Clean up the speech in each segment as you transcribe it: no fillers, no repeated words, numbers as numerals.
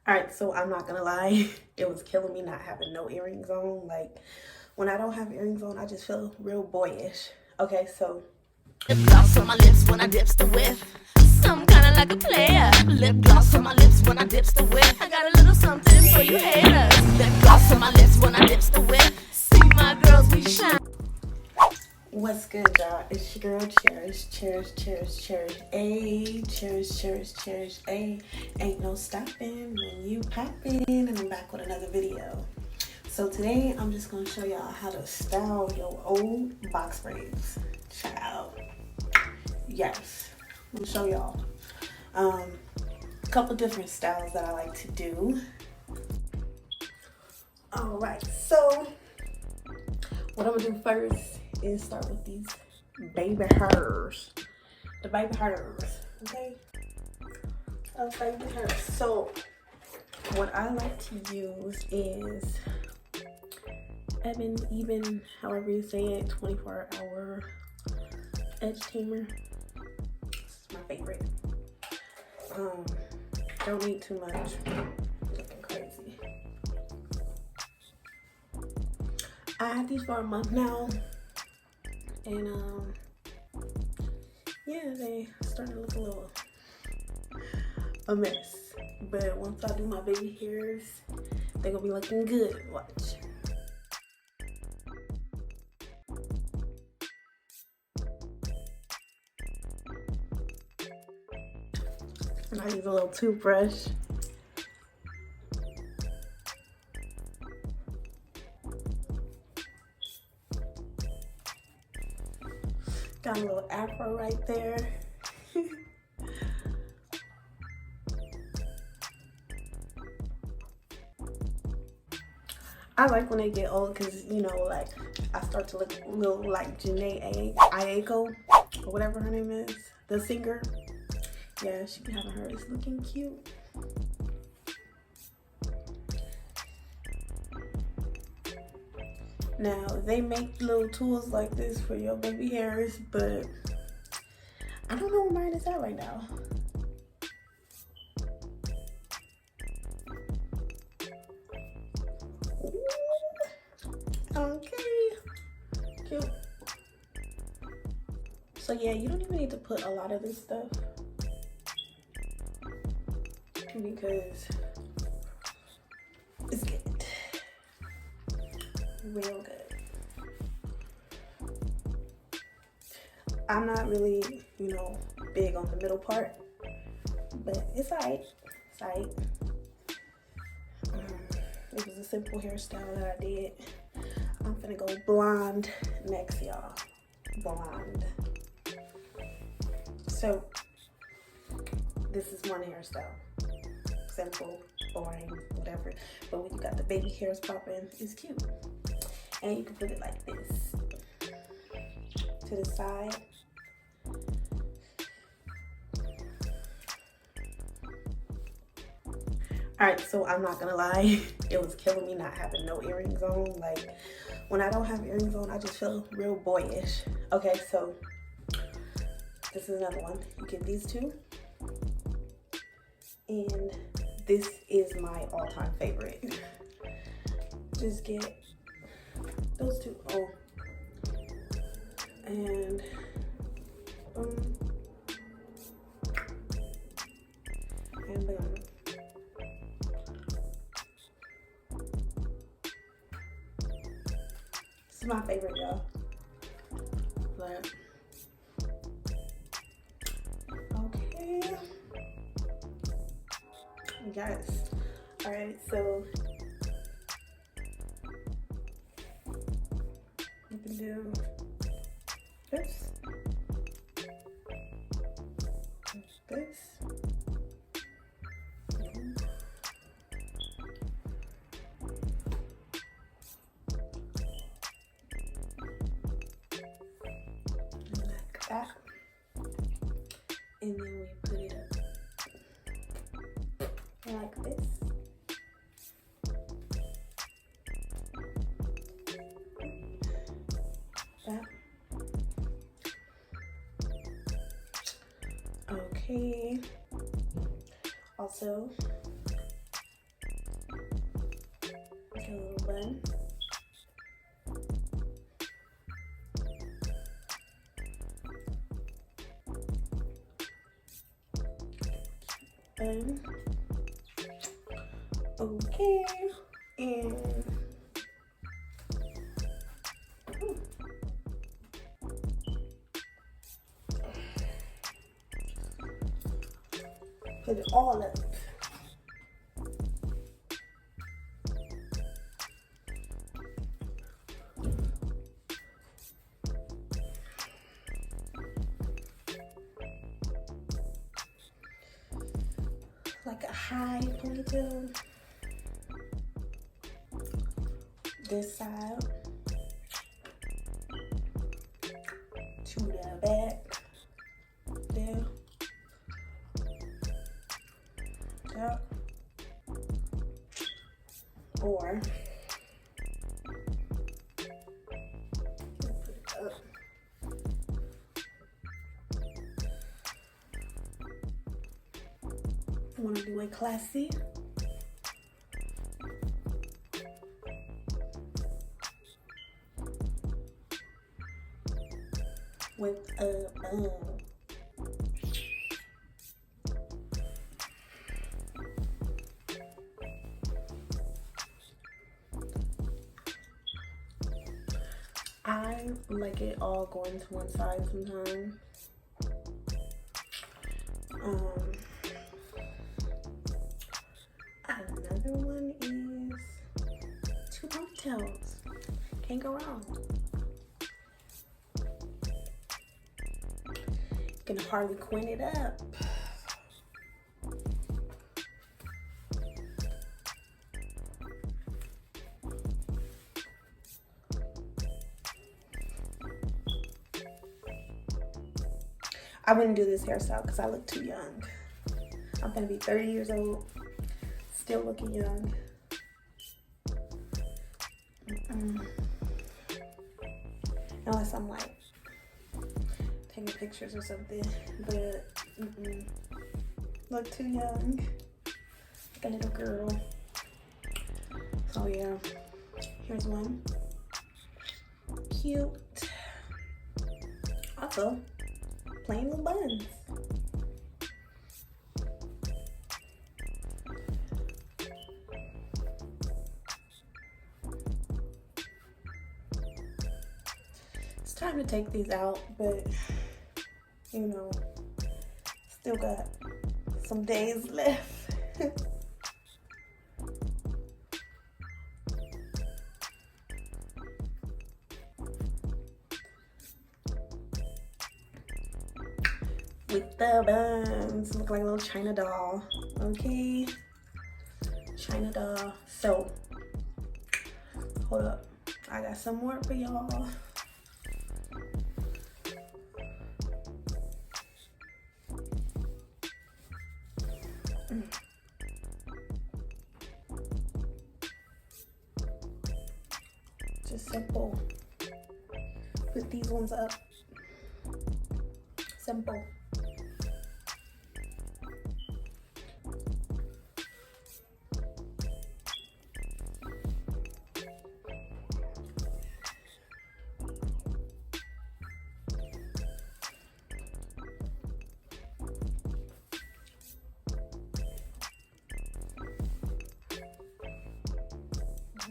Alright, so I'm not gonna lie, it was killing me not having no earrings on. Like, when I don't have earrings on, I just feel real boyish. Okay, so lip gloss on my lips when I dips the whip. Some kinda like a player. Lip gloss on my lips when I dips the whip. I got a little something for you haters. Lip gloss on my lips when I dips the whip. See my girls be shine. what's good, y'all? It's your girl Cherish, A. Ain't no stopping when you poppin', and I'm back with another video. So today I'm just gonna show y'all how to style your old box braids. Child. Yes. I'm gonna show y'all a couple different styles that I like to do. Alright, so what I'm gonna do first is start with these baby hairs. The baby hairs, okay? Baby hairs. So what I like to use is even, however you say it, 24-hour edge tamer. This is my favorite. Don't need too much. Looking crazy. I had these for a month now, and yeah, they starting to look a little a mess. But once I do my baby hairs, they're gonna be looking good. Watch. And I use a little toothbrush. Got a little afro right there. I like when they get old because, you know, like, I start to look a little like Janae Aiko, or whatever her name is, the singer. Yeah, she be having hers looking cute. Now, they make little tools like this for your baby hairs, but I don't know where mine is at right now. Ooh. Okay, cute. So yeah, you don't even need to put a lot of this stuff because it's good, real good. I'm not really, you know, big on the middle part, but it's alright. It's alright. It was a simple hairstyle that I did. I'm finna go blonde next, y'all. Blonde. So this is one hairstyle. Simple, boring, whatever. But when you got the baby hairs popping, it's cute. And you can put it like this. To the side. Alright, so I'm not gonna lie, it was killing me not having no earrings on. Like, when I don't have earrings on, I just feel real boyish. Okay, so this is another one. You get these two. And this is my all-time favorite. Just get those two. Oh. And boom. And boom. This is my favorite, y'all. But okay. Yes. Alright, so you can do this. This. Like that. And then we put it up like this. That. Okay. Also, bun. Okay, and put it all up. Like a high ponytail. This side to the back. There. Yep. Or put it up. I want to do it classy. With a bun. I like it all going to one side sometimes. Another one is 2 ponytails. Can't go wrong. Can hardly queen it up. I wouldn't do this hairstyle because I look too young. I'm gonna be 30 years old, still looking young. Unless I'm like taking pictures or something, but look too young, like a little girl. So yeah, here's one. Cute. Also, plain little buns. It's time to take these out, but you know, still got some days left. With the buns, look like a little China doll. Okay, China doll. So, hold up, I got some more for y'all. Just simple. Put these ones up. Simple.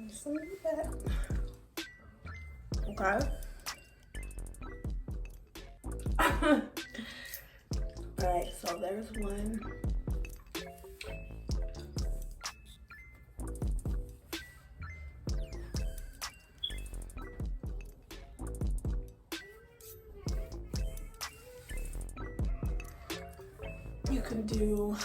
Just leave that. Okay. Alright, so there's one. You can do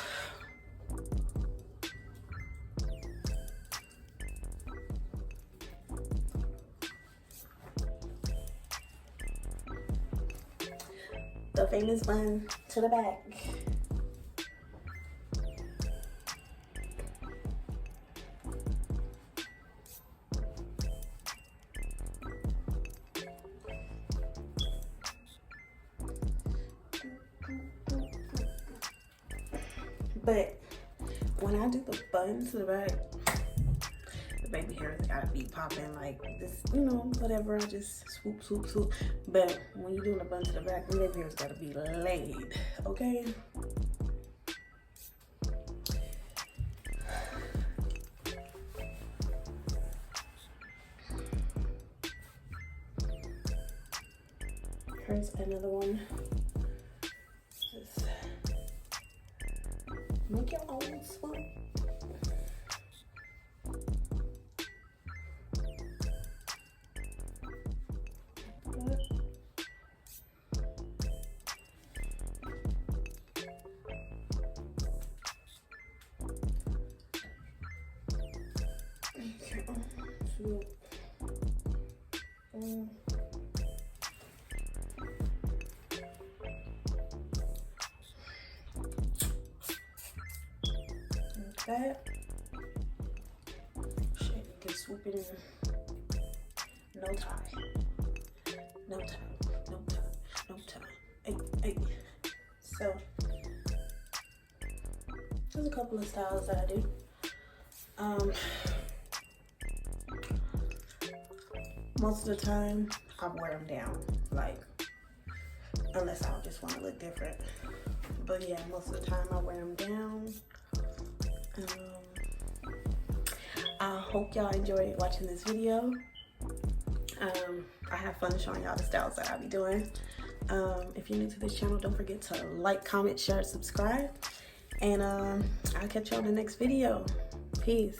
the famous bun to the back. But when I do the bun to the back, the baby hair's gotta be popping like this, you know, whatever. I just swoop, swoop, swoop. But when you're doing a bun to the back, the baby hair's gotta be laid, okay? Here's another one. Just make your own swoop. That shit, you can swoop it in. No tie. No tie. No tie. No tie. Hey. So there's a couple of styles that I do. Most of the time I wear them down, like, unless I just want to look different. But yeah, most of the time I wear them down. I hope y'all enjoyed watching this video. I have fun showing y'all the styles that I be doing. If you're new to this channel, don't forget to like, comment, share, subscribe. And I'll catch you on the next video. Peace.